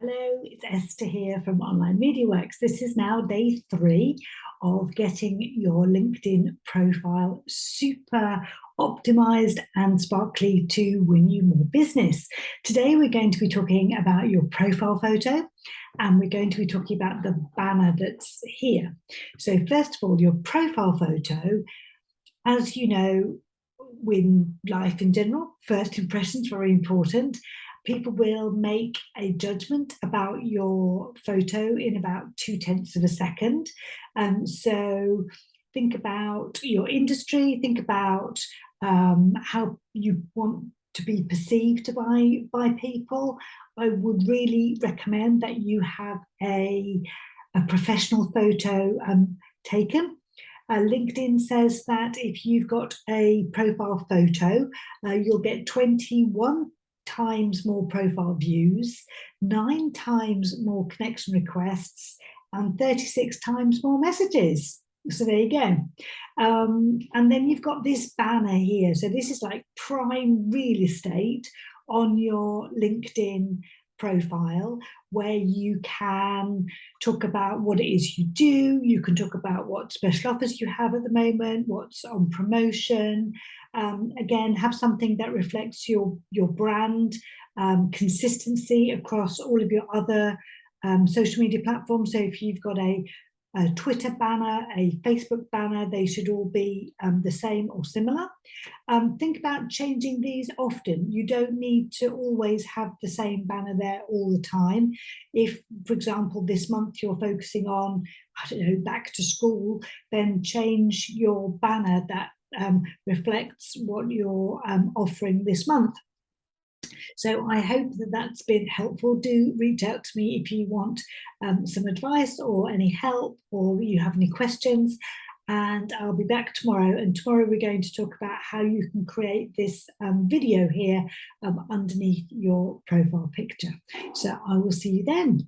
Hello, it's Esther here from Online Media Works. This is now day 3 of getting your LinkedIn profile super optimized and sparkly to win you more business. Today, we're going to be talking about your profile photo and we're going to be talking about the banner that's here. So first of all, your profile photo, as you know, in life in general, first impressions very important. People will make a judgment about your photo in about 2/10 of a second. So think about your industry, think about how you want to be perceived by people. I would really recommend that you have a professional photo taken. LinkedIn says that if you've got a profile photo, you'll get 21 times more profile views, 9 times more connection requests, and 36 times more messages. So there you go. And then you've got this banner here. So this is like prime real estate on your LinkedIn profile, where you can talk about what it is you do. You can talk about what special offers you have at the moment, what's on promotion. Again, have something that reflects your brand, consistency across all of your other social media platforms. So if you've got a Twitter banner, a Facebook banner, they should all be the same or similar. Think about changing these often. You don't need to always have the same banner there all the time. If, for example, this month you're focusing on, I don't know, back to school, then change your banner that reflects what you're offering this month. So I hope that that's been helpful. Do reach out to me if you want some advice or any help, or you have any questions. And I'll be back tomorrow. And tomorrow we're going to talk about how you can create this video here underneath your profile picture. So I will see you then.